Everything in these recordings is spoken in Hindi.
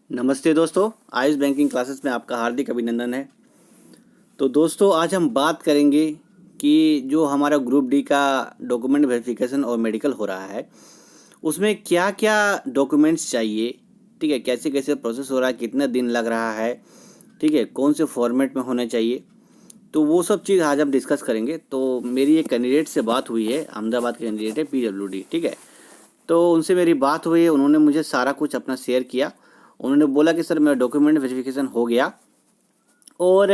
नमस्ते दोस्तों, आयुष बैंकिंग क्लासेस में आपका हार्दिक अभिनंदन है। तो दोस्तों, आज हम बात करेंगे कि जो हमारा ग्रुप डी का डॉक्यूमेंट वेरिफिकेशन और मेडिकल हो रहा है, उसमें क्या क्या डॉक्यूमेंट्स चाहिए, ठीक है, कैसे कैसे प्रोसेस हो रहा है, कितना दिन लग रहा है, ठीक है, कौन से फॉर्मेट में होने चाहिए। तो वो सब चीज़ आज हम डिस्कस करेंगे। तो मेरी एक कैंडिडेट से बात हुई है, अहमदाबाद के कैंडिडेट है, PWD, ठीक है। तो उनसे मेरी बात हुई है, उन्होंने मुझे सारा कुछ अपना शेयर किया। उन्होंने बोला कि सर मेरा डॉक्यूमेंट वेरिफिकेशन हो गया और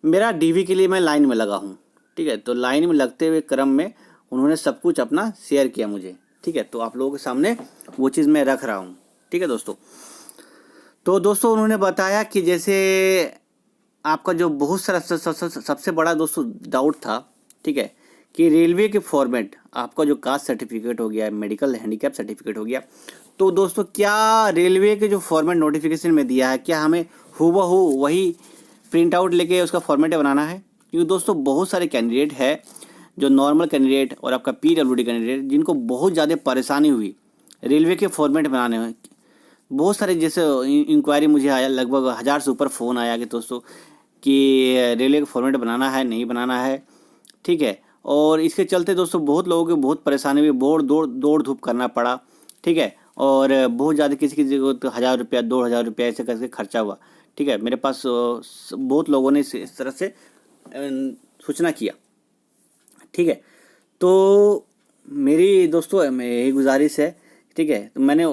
मेरा DV के लिए मैं लाइन में लगा हूँ, ठीक है। तो लाइन में लगते हुए क्रम में उन्होंने सब कुछ अपना शेयर किया मुझे, ठीक है। तो आप लोगों के सामने वो चीज़ मैं रख रहा हूँ, ठीक है दोस्तों। तो दोस्तों, उन्होंने बताया कि जैसे आपका जो बहुत सारा सबसे बड़ा दोस्तों डाउट था, ठीक है, कि रेलवे के फॉर्मेट, आपका जो कास्ट सर्टिफिकेट हो गया, मेडिकल हैंडीकैप सर्टिफिकेट हो गया, तो दोस्तों क्या रेलवे के जो फॉर्मेट नोटिफिकेशन में दिया है, क्या हमें हूबहू वही प्रिंट आउट लेके उसका फॉर्मेट बनाना है? क्योंकि दोस्तों बहुत सारे कैंडिडेट है, जो नॉर्मल कैंडिडेट और आपका PWD कैंडिडेट, जिनको बहुत ज़्यादा परेशानी हुई रेलवे के फॉर्मेट बनाने में। बहुत सारे जैसे इंक्वायरी मुझे आया, लगभग 1000 से ऊपर फ़ोन आया कि दोस्तों कि रेलवे का फॉर्मेट बनाना है, नहीं बनाना है, ठीक है। और इसके चलते दोस्तों बहुत लोगों की बहुत परेशानी हुई, बहुत दौड़ धूप करना पड़ा, ठीक है। और बहुत ज़्यादा किसी किसी को तो 1000 रुपया 2000 रुपया ऐसे करके खर्चा हुआ, ठीक है। मेरे पास बहुत लोगों ने इस तरह से सूचना किया, ठीक है। तो मेरी दोस्तों यही गुजारिश है, ठीक है। तो मैंने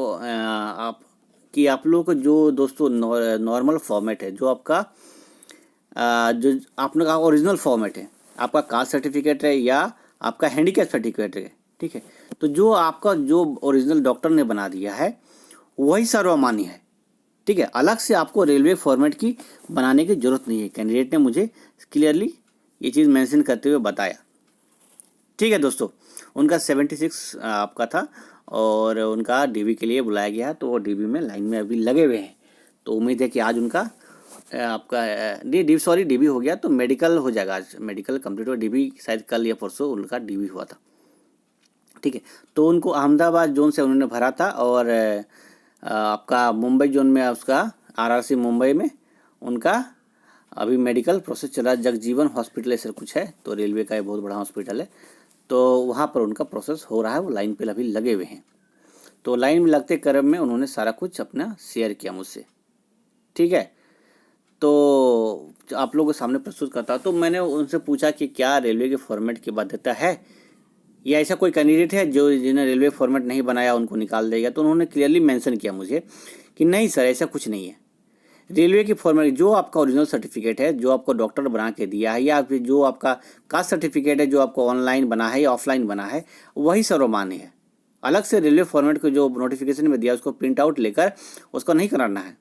आप लोगों को जो दोस्तों नॉर्मल फॉर्मेट है, जो आपका जो आपने कहा ओरिजिनल फॉर्मेट है, आपका कास्ट सर्टिफिकेट है या आपका हैंडीकैप सर्टिफिकेट है, ठीक है। तो जो आपका जो ओरिजिनल डॉक्टर ने बना दिया है वही सर्वमान्य है, ठीक है। अलग से आपको रेलवे फॉर्मेट की बनाने की जरूरत नहीं है। कैंडिडेट ने मुझे क्लियरली ये चीज़ मेंशन करते हुए बताया, ठीक है दोस्तों। उनका 76 आपका था और उनका DV के लिए बुलाया गया, तो वो DV में लाइन में अभी लगे हुए हैं। तो उम्मीद है कि आज उनका आपका DV हो गया, तो मेडिकल हो जाएगा आज, मेडिकल कंप्लीट हो। DV शायद कल या परसों उनका DV हुआ था, ठीक है। तो उनको अहमदाबाद जोन से उन्होंने भरा था और आपका मुंबई जोन में उसका RRC मुंबई में उनका अभी मेडिकल प्रोसेस चल रहा है। जगजीवन हॉस्पिटल ऐसा कुछ है, तो रेलवे का ये बहुत बड़ा हॉस्पिटल है, तो वहाँ पर उनका प्रोसेस हो रहा है। वो लाइन पे अभी लगे हुए हैं। तो लाइन में लगते क्रम में उन्होंने सारा कुछ अपना शेयर किया मुझसे, ठीक है। तो आप लोगों के सामने प्रस्तुत करता हूँ। तो मैंने उनसे पूछा कि क्या रेलवे के फॉर्मेट की बाध्यता है या ऐसा कोई कैंडिडेट है जो जिन्हें रेलवे फॉर्मेट नहीं बनाया उनको निकाल देगा? तो उन्होंने क्लियरली मेंशन किया मुझे कि नहीं सर, ऐसा कुछ नहीं है। रेलवे की फॉर्मेट जो आपका ओरिजिनल सर्टिफिकेट है, जो आपको डॉक्टर बना के दिया है, या फिर जो आपका कास्ट सर्टिफिकेट है, जो आपको ऑनलाइन बना है या ऑफलाइन बना है, वही सर्वमान्य है। अलग से रेलवे फॉर्मेट को जो नोटिफिकेशन में दिया उसको प्रिंट आउट लेकर उसको नहीं कराना है,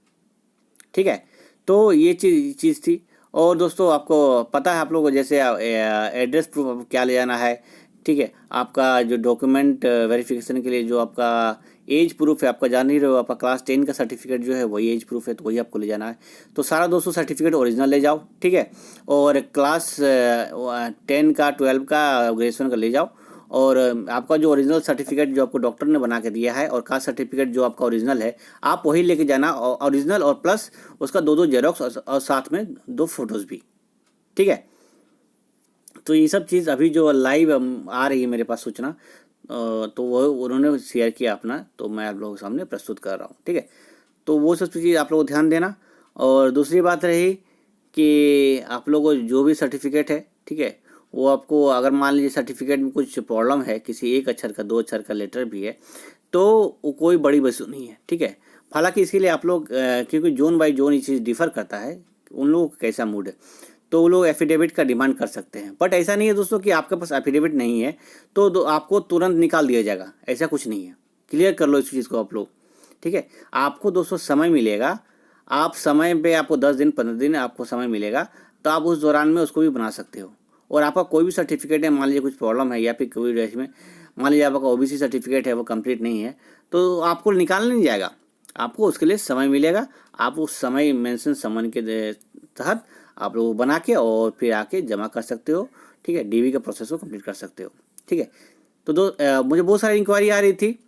ठीक है। तो ये चीज़ थी। और दोस्तों आपको पता है, आप लोगों को जैसे एड्रेस प्रूफ क्या ले जाना है, ठीक है। आपका जो डॉक्यूमेंट वेरिफिकेशन के लिए जो आपका एज प्रूफ है, आपका जान ही रहे हो, आपका क्लास 10 का सर्टिफिकेट जो है वही एज प्रूफ है, तो वही आपको ले जाना है। तो सारा दोस्तों सर्टिफिकेट ओरिजिनल ले जाओ, ठीक है। और क्लास 10 का 12 का ग्रेजुएशन का ले जाओ। और आपका जो ओरिजिनल सर्टिफिकेट जो आपको डॉक्टर ने बना के दिया है और कास्ट सर्टिफिकेट जो आपका ओरिजिनल है, आप वही लेके जाना, ओरिजिनल और प्लस उसका 2 जेरोक्स और साथ में 2 फोटोज़ भी, ठीक है। तो ये सब चीज़ अभी जो लाइव आ रही है मेरे पास सूचना, तो वो उन्होंने शेयर किया अपना, तो मैं आप लोगों के सामने प्रस्तुत कर रहा हूँ, ठीक है। तो वो सब चीज़ आप लोग ध्यान देना। और दूसरी बात रही कि आप लोगों को जो भी सर्टिफिकेट है, ठीक है, वो आपको अगर मान लीजिए सर्टिफिकेट में कुछ प्रॉब्लम है, किसी एक अक्षर का 2 अक्षर का लेटर भी है, तो वो कोई बड़ी वस्तु नहीं है, ठीक है। हालांकि इसके लिए आप लोग क्योंकि जोन बाई जोन ये चीज़ डिफ़र करता है, उन लोगों का कैसा मूड है, तो वो लोग एफिडेविट का डिमांड कर सकते हैं। बट ऐसा नहीं है दोस्तों कि आपके पास एफिडेविट नहीं है तो आपको तुरंत निकाल दिया जाएगा, ऐसा कुछ नहीं है। क्लियर कर लो इस चीज़ को आप लोग, ठीक है। आपको दोस्तों समय मिलेगा, आप समय पे आपको 10 दिन 15 दिन आपको समय मिलेगा, तो आप उस दौरान में उसको भी बना सकते हो। और आपका कोई भी सर्टिफिकेट है, मान लीजिए कुछ प्रॉब्लम है या फिर कोई रेस में मान लीजिए आपका OBC सर्टिफिकेट है वो कंप्लीट नहीं है, तो आपको निकालना नहीं जाएगा, आपको उसके लिए समय मिलेगा। आप उस समय मेंशन समन के तहत आप लोग बना के और फिर आके जमा कर सकते हो, ठीक है। DV का प्रोसेस को कंप्लीट कर सकते हो, ठीक है। तो मुझे बहुत सारी इंक्वायरी आ रही थी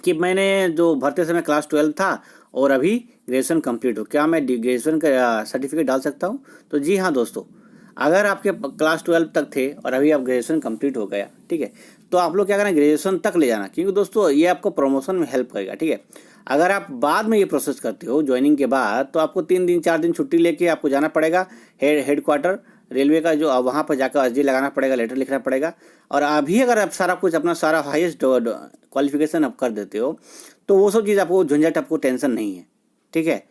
कि मैंने जो भरते समय क्लास 12 था और अभी ग्रेजुएशन कंप्लीट हो, क्या मैं ग्रेजुएशन का सर्टिफिकेट डाल सकता हूँ? तो जी हाँ दोस्तों, अगर आपके क्लास 12 तक थे और अभी आप ग्रेजुएशन कंप्लीट हो गया, ठीक है, तो आप लोग क्या करना, ग्रेजुएशन तक ले जाना, क्योंकि दोस्तों ये आपको प्रमोशन में हेल्प करेगा। ठीक है, अगर आप बाद में ये प्रोसेस करते हो ज्वाइनिंग के बाद, तो आपको 3 दिन 4 दिन छुट्टी लेके आपको जाना पड़ेगा हेडक्वार्टर रेलवे का, जो वहाँ पर जाकर अर्जी लगाना पड़ेगा, लेटर लिखना पड़ेगा। और अभी अगर आप सारा कुछ अपना सारा हाईएस्ट क्वालिफिकेशन आप कर देते हो, तो वो सब चीज़ आपको झंझट, आपको टेंशन नहीं है। ठीक है,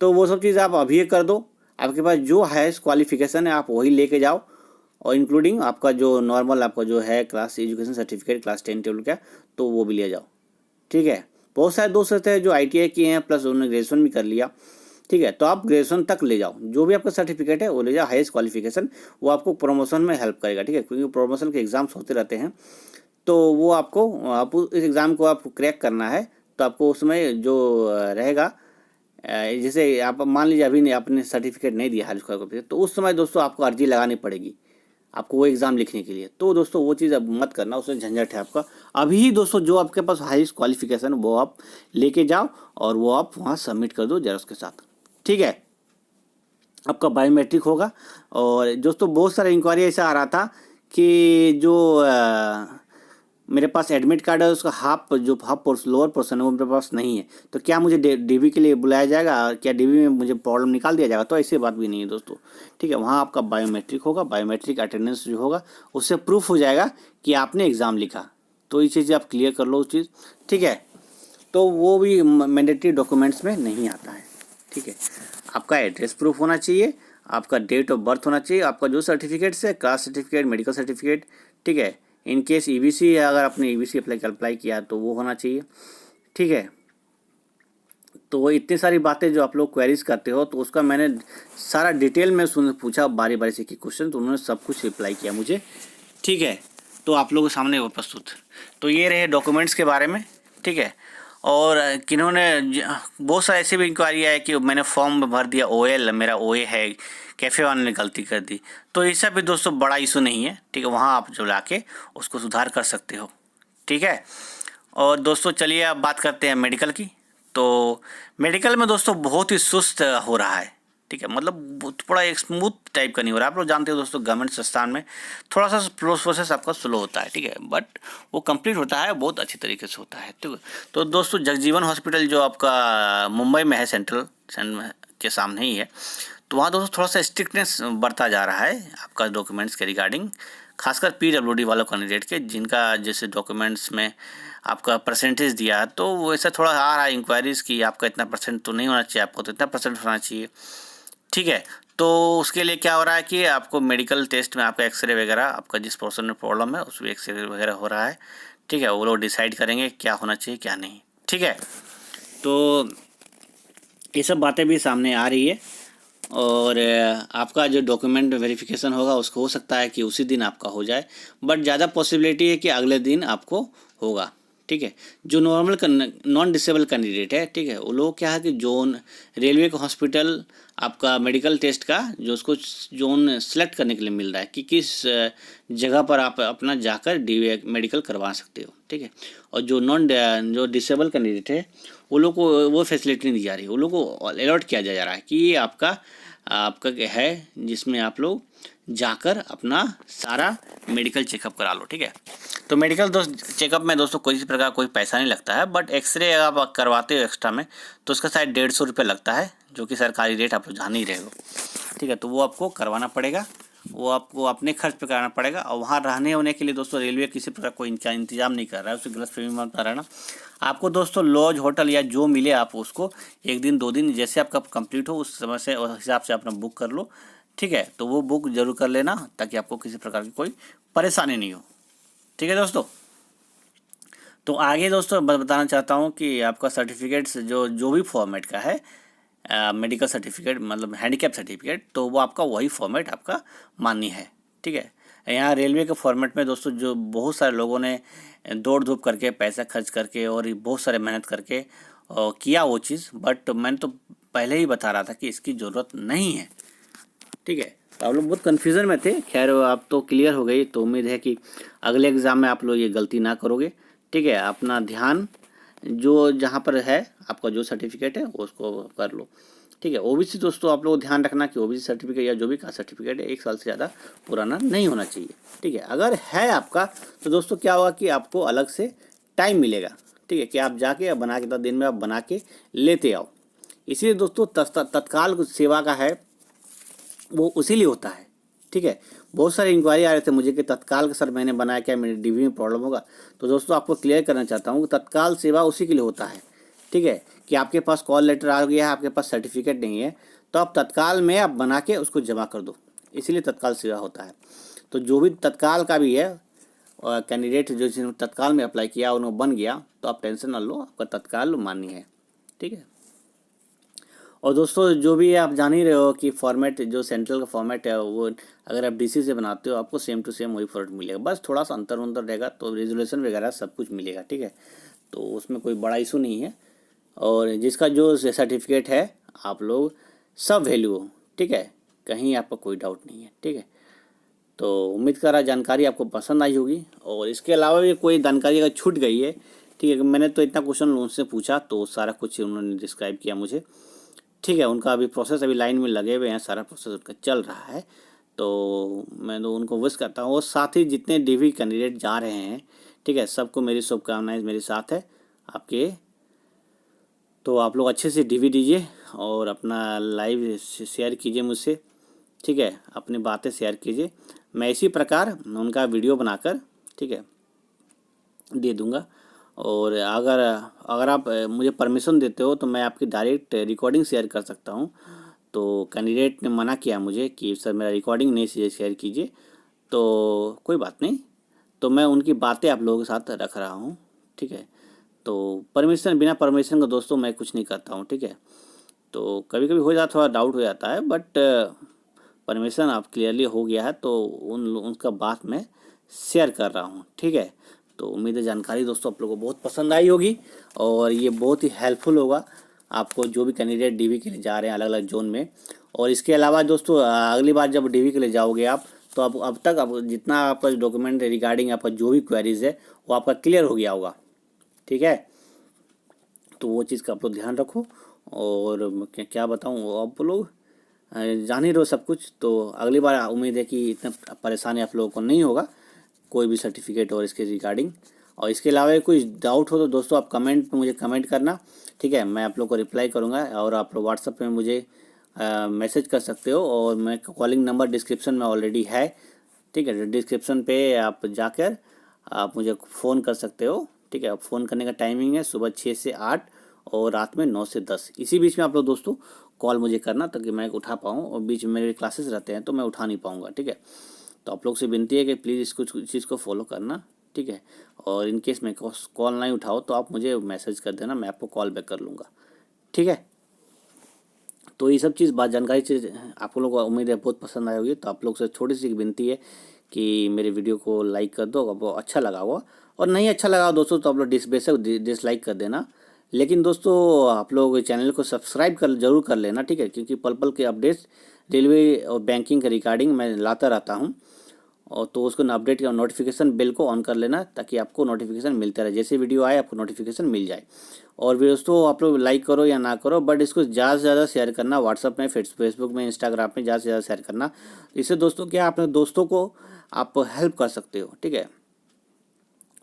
तो वो सब चीज़ आप अभी कर दो। आपके पास जो हाईएस्ट क्वालिफिकेशन है आप वही लेके जाओ, और इंक्लूडिंग आपका जो नॉर्मल आपका जो है class education certificate class 10 table का, तो वो भी ले जाओ। ठीक है, बहुत सारे दोस्त रहते हैं जो ITI किए हैं प्लस उन्होंने ग्रेजुएशन भी कर लिया। ठीक है, तो आप ग्रेजुएशन तक ले जाओ, जो भी आपका सर्टिफिकेट है वो ले जाओ, हाईएस्ट क्वालिफिकेशन, वो आपको प्रमोशन में हेल्प करेगा। ठीक है, क्योंकि प्रमोशन के एग्जाम्स होते रहते हैं, तो वो आप इस एग्ज़ाम को आपको क्रैक करना है, तो आपको उसमें जो रहेगा, जैसे आप मान लीजिए अभी नहीं आपने सर्टिफिकेट नहीं दिया हाईएस्ट क्वालिफिकेशन, तो उस समय दोस्तों आपको अर्जी लगानी पड़ेगी आपको वो एग्ज़ाम लिखने के लिए। तो दोस्तों वो चीज़ अब मत करना, उसमें झंझट है आपका। अभी ही दोस्तों जो आपके पास हाईएस्ट क्वालिफिकेशन वो आप लेके जाओ और वो आप वहाँ सबमिट कर दो जेरॉक्स के साथ। ठीक है, आपका बायोमेट्रिक होगा। और दोस्तों बहुत सारा इंक्वायरी ऐसा आ रहा था कि जो मेरे पास एडमिट कार्ड है उसका हाफ लोअर पोर्सन है वो मेरे पास नहीं है, तो क्या मुझे DV के लिए बुलाया जाएगा, क्या DV में मुझे प्रॉब्लम निकाल दिया जाएगा? तो ऐसी बात भी नहीं है दोस्तों। ठीक है, वहाँ आपका बायोमेट्रिक होगा, बायोमेट्रिक अटेंडेंस जो होगा उससे प्रूफ हो जाएगा कि आपने एग्ज़ाम लिखा। तो ये चीज़ें आप क्लियर कर लो उस चीज़। ठीक है, तो वो भी मैंडेटरी डॉक्यूमेंट्स में नहीं आता है। ठीक है, आपका एड्रेस प्रूफ होना चाहिए, आपका डेट ऑफ बर्थ होना चाहिए, आपका जो सर्टिफिकेट्स है कास्ट सर्टिफिकेट, मेडिकल सर्टिफिकेट। ठीक है, इन केस EBC है, अगर आपने EBC अप्लाई किया तो वो होना चाहिए। ठीक है, तो वो इतनी सारी बातें जो आप लोग क्वेरीज करते हो, तो उसका मैंने सारा डिटेल में पूछा बारी बारी से कि क्वेश्चन, तो उन्होंने सब कुछ रिप्लाई किया मुझे। ठीक है, तो आप लोगों के सामने वो प्रस्तुत। तो ये रहे डॉक्यूमेंट्स के बारे में। ठीक है, और किन्होंने बहुत सारे ऐसे भी इंक्वायरी है कि मैंने फॉर्म भर दिया, OL मेरा OA है, कैफ़े वाले ने गलती कर दी, तो ये सब भी दोस्तों बड़ा इशू नहीं है। ठीक है, वहाँ आप जो लाके उसको सुधार कर सकते हो। ठीक है, और दोस्तों चलिए अब बात करते हैं मेडिकल की। तो मेडिकल में दोस्तों बहुत ही सुस्त हो रहा है। ठीक है, मतलब थोड़ा एक स्मूथ टाइप का नहीं हो रहा है। आप लोग जानते हो दोस्तों गवर्नमेंट संस्थान में थोड़ा सा प्रोसेस आपका स्लो होता है। ठीक है, बट वो कंप्लीट होता है, बहुत अच्छी तरीके से होता है। ठीक है, तो दोस्तों जगजीवन हॉस्पिटल जो आपका मुंबई में है, सेंट्रल के सामने ही है, तो वहाँ दोस्तों थोड़ा सा स्ट्रिक्टनेस बढ़ता जा रहा है आपका डॉक्यूमेंट्स के रिगार्डिंग, खासकर PWD वालों कैंडिडेट के, जिनका जैसे डॉक्यूमेंट्स में आपका परसेंटेज दिया, तो वो ऐसा थोड़ा आ रहा है इंक्वायरीज़ कि आपका इतना परसेंट तो नहीं होना चाहिए, आपको तो इतना परसेंट होना चाहिए। ठीक है, तो उसके लिए क्या हो रहा है कि आपको मेडिकल टेस्ट में आपका एक्सरे वगैरह, आपका जिस पोर्शन में प्रॉब्लम है उसमें एक्सरे वगैरह हो रहा है। ठीक है, वो लोग डिसाइड करेंगे क्या होना चाहिए क्या नहीं। ठीक है, तो ये सब बातें भी सामने आ रही है। और आपका जो डॉक्यूमेंट वेरिफिकेशन होगा उसको हो सकता है कि उसी दिन आपका हो जाए, बट ज़्यादा पॉसिबिलिटी है कि अगले दिन आपको होगा। ठीक है, जो नॉन डिसेबल कैंडिडेट है, ठीक है, वो लोग क्या है कि जोन रेलवे का हॉस्पिटल आपका मेडिकल टेस्ट का जो उसको जोन सेलेक्ट करने के लिए मिल रहा है कि किस जगह पर आप अपना जाकर मेडिकल करवा सकते हो। ठीक है, और जो डिसेबल कैंडिडेट है वो लोग को वो फैसिलिटी नहीं दी जा रही, वो लोग को अलॉट किया जा रहा है कि ये आपका है जिसमें आप लोग जाकर अपना सारा मेडिकल चेकअप करा लो। ठीक है, तो मेडिकल चेकअप में दोस्तों कोई प्रकार कोई पैसा नहीं लगता है, बट एक्सरे आप करवाते हो एक्स्ट्रा में तो उसका शायद 150 रुपये लगता है, जो कि सरकारी रेट आप लोग जान ही रहे हो। ठीक है, तो वो आपको करवाना पड़ेगा, वो आपको अपने खर्च पे कराना पड़ेगा। और वहाँ रहने होने के लिए दोस्तों रेलवे किसी प्रकार कोई इनका इंतजाम नहीं कर रहा है, उससे गलतफहमी मत रहना। आपको दोस्तों लॉज होटल या जो मिले आप उसको 1 दिन 2 दिन जैसे आपका कंप्लीट हो उस समय से उस हिसाब से अपना बुक कर लो। ठीक है, तो वो बुक जरूर कर लेना ताकि आपको किसी प्रकार की कोई परेशानी नहीं हो। ठीक है दोस्तों, तो आगे दोस्तों बताना चाहता हूँ कि आपका सर्टिफिकेट्स जो भी फॉर्मेट का है, मेडिकल सर्टिफिकेट मतलब हैंडीकैप सर्टिफिकेट, तो वो आपका वही फॉर्मेट आपका मान्य है। ठीक है, यहाँ रेलवे के फॉर्मेट में दोस्तों जो बहुत सारे लोगों ने दौड़ धूप करके पैसा खर्च करके और बहुत सारे मेहनत करके किया वो चीज़, बट मैंने तो पहले ही बता रहा था कि इसकी ज़रूरत नहीं है। ठीक है, तो आप लोग बहुत कन्फ्यूज़न में थे, खैर आप तो क्लियर हो गई, तो उम्मीद है कि अगले एग्ज़ाम में आप लोग ये गलती ना करोगे। ठीक है, अपना ध्यान जो जहाँ पर है आपका जो सर्टिफिकेट है उसको कर लो, ठीक है। ओबीसी दोस्तों आप लोग ध्यान रखना कि ओबीसी सर्टिफिकेट या जो भी कास्ट सर्टिफिकेट है 1 साल से ज़्यादा पुराना नहीं होना चाहिए, ठीक है। अगर है आपका तो दोस्तों क्या होगा कि आपको अलग से टाइम मिलेगा, ठीक है, कि आप जाके बना के 10 दिन में आप बना के लेते आओ। इसीलिए दोस्तों तत्काल सेवा का है वो उसी लिए होता है, ठीक है। बहुत सारे इंक्वायरी आ रहे थे मुझे कि तत्काल का सर मैंने बनाया, क्या मेरे डीवी में प्रॉब्लम होगा? तो दोस्तों आपको क्लियर करना चाहता हूँ कि तत्काल सेवा उसी के लिए होता है, ठीक है, कि आपके पास कॉल लेटर आ गया है, आपके पास सर्टिफिकेट नहीं है, तो आप तत्काल में आप बना के उसको जमा कर दो, इसीलिए तत्काल सेवा होता है। तो जो भी तत्काल का भी है और कैंडिडेट जो जिन्होंने तत्काल में अप्लाई किया उन्होंने बन गया, तो आप टेंशन ना लो, आपका तत्काल मान्य है, ठीक है। और दोस्तों जो भी आप जान ही रहे हो कि फॉर्मेट जो सेंट्रल का फॉर्मेट है वो अगर आप डीसी से बनाते हो आपको सेम टू सेम वही फॉर्मेट मिलेगा, बस थोड़ा सा अंतर रहेगा, तो रेजोल्यूशन वगैरह सब कुछ मिलेगा, ठीक है। तो उसमें कोई बड़ा इशू नहीं है। और जिसका जो सर्टिफिकेट है आप लोग सब वैल्यू हो, ठीक है, कहीं आपका कोई डाउट नहीं है, ठीक है। तो उम्मीद कर रहा जानकारी आपको पसंद आई होगी। और इसके अलावा भी कोई जानकारी अगर छूट गई है, ठीक है, मैंने तो इतना क्वेश्चन उनसे पूछा तो सारा कुछ उन्होंने डिस्क्राइब किया मुझे, ठीक है। उनका अभी प्रोसेस अभी लाइन में लगे हुए हैं, सारा प्रोसेस उनका चल रहा है, तो मैं तो उनको विश करता हूँ। और साथ ही जितने डीवी कैंडिडेट जा रहे हैं, ठीक है, सबको मेरी शुभकामनाएं मेरे साथ है आपके। तो आप लोग अच्छे से डीवी दीजिए और अपना लाइव शेयर कीजिए मुझसे, ठीक है, अपनी बातें शेयर कीजिए। मैं इसी प्रकार उनका वीडियो बनाकर, ठीक है, दे दूँगा। और अगर अगर आप मुझे परमिशन देते हो तो मैं आपकी डायरेक्ट रिकॉर्डिंग शेयर कर सकता हूँ। तो कैंडिडेट ने मना किया मुझे कि सर मेरा रिकॉर्डिंग नहीं शेयर कीजिए, तो कोई बात नहीं, तो मैं उनकी बातें आप लोगों के साथ रख रहा हूँ, ठीक है। तो परमिशन, बिना परमिशन का दोस्तों मैं कुछ नहीं करता हूँ, ठीक है। तो कभी कभी हो जाता, थोड़ा डाउट हो जाता है, बट परमिशन आप क्लियरली हो गया है तो उनका बात मैं शेयर कर रहा हूँ, ठीक है। तो उम्मीद है जानकारी दोस्तों आप लोगों को बहुत पसंद आई होगी और ये बहुत ही हेल्पफुल होगा आपको जो भी कैंडिडेट डीवी के लिए जा रहे हैं अलग अलग जोन में। और इसके अलावा दोस्तों अगली बार जब डीवी के लिए जाओगे आप, तो अब तक आप जितना आपका डॉक्यूमेंट रिगार्डिंग आपका जो भी क्वेरीज है वो आपका क्लियर हो गया होगा, ठीक है। तो वो चीज़ का आप लोग ध्यान रखो। और क्या बताऊँ, आप लोग जान ही रहो सब कुछ। तो अगली बार उम्मीद है कि इतना परेशानी आप लोगों को नहीं होगा कोई भी सर्टिफिकेट और इसके रिगार्डिंग। और इसके अलावा कोई डाउट हो तो दोस्तों आप कमेंट में मुझे कमेंट करना, ठीक है, मैं आप लोग को रिप्लाई करूँगा। और आप लोग व्हाट्सएप में मुझे मैसेज कर सकते हो और मैं कॉलिंग नंबर डिस्क्रिप्शन में ऑलरेडी है, ठीक है। डिस्क्रिप्शन पे आप जाकर आप मुझे फ़ोन कर सकते हो, ठीक है। फ़ोन करने का टाइमिंग है सुबह 6 से 8 और रात में 9 से 10, इसी बीच में आप लोग दोस्तों कॉल मुझे करना ताकि मैं उठा पाऊँ। और बीच में मेरे क्लासेस रहते हैं तो मैं उठा नहीं पाऊँगा, ठीक है। तो आप लोग से विनती है कि प्लीज़ इसको चीज़ को फॉलो करना, ठीक है। और इन केस मैं कॉल नहीं उठाओ तो आप मुझे मैसेज कर देना, मैं आपको कॉल बैक कर लूँगा, ठीक है। तो ये सब चीज़ बात जानकारी से आप लोगों को उम्मीद है बहुत पसंद आई होगी। तो आप लोग से छोटी सी विनती है कि मेरे वीडियो को लाइक कर दो अगर वो अच्छा लगा हुआ, और नहीं अच्छा लगा दोस्तों तो आप लोग बेशक डिसलाइक कर देना। लेकिन दोस्तों आप लोग चैनल को सब्सक्राइब कर जरूर कर लेना, ठीक है, क्योंकि पल पल के अपडेट्स रेलवे और बैंकिंग के रिगार्डिंग मैं लाता रहता हूँ। और तो उसको अपडेट का नोटिफिकेशन बेल को ऑन कर लेना ताकि आपको नोटिफिकेशन मिलता रहे, जैसे वीडियो आए आपको नोटिफिकेशन मिल जाए। और दोस्तों आप लोग लाइक करो या ना करो, बट इसको ज़्यादा से ज़्यादा शेयर करना, व्हाट्सअप में, फेसबुक में, इंस्टाग्राम में ज़्यादा से ज़्यादा शेयर करना। इससे दोस्तों क्या अपने दोस्तों को आप हेल्प कर सकते हो, ठीक है,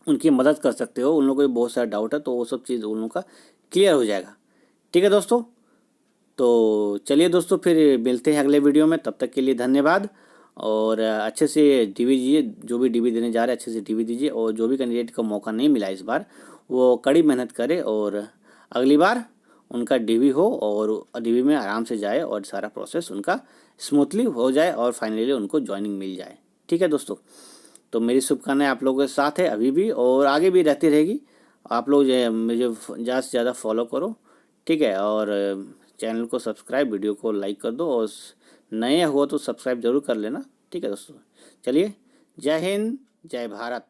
उनकी मदद कर सकते हो। उन लोगों को भी बहुत सारा डाउट है तो वो सब चीज़ उन लोगों का क्लियर हो जाएगा, ठीक है दोस्तों। तो चलिए दोस्तों फिर मिलते हैं अगले वीडियो में, तब तक के लिए धन्यवाद। और अच्छे से डीवी दीजिए, जो भी डीवी देने जा रहे हैं अच्छे से डीवी दीजिए। और जो भी कैंडिडेट को मौका नहीं मिला इस बार वो कड़ी मेहनत करे और अगली बार उनका डीवी हो और डीवी में आराम से जाए और सारा प्रोसेस उनका स्मूथली हो जाए और फाइनली उनको ज्वाइनिंग मिल जाए, ठीक है दोस्तों। तो मेरी शुभकामनाएं आप लोगों के साथ है अभी भी और आगे भी रहती रहेगी। आप लोग जो मुझे ज़्यादा से ज़्यादा फॉलो करो, ठीक है। और चैनल को सब्सक्राइब, वीडियो को लाइक कर दो और नए हो तो सब्सक्राइब जरूर कर लेना, ठीक है दोस्तों। चलिए, जय हिंद, जय भारत।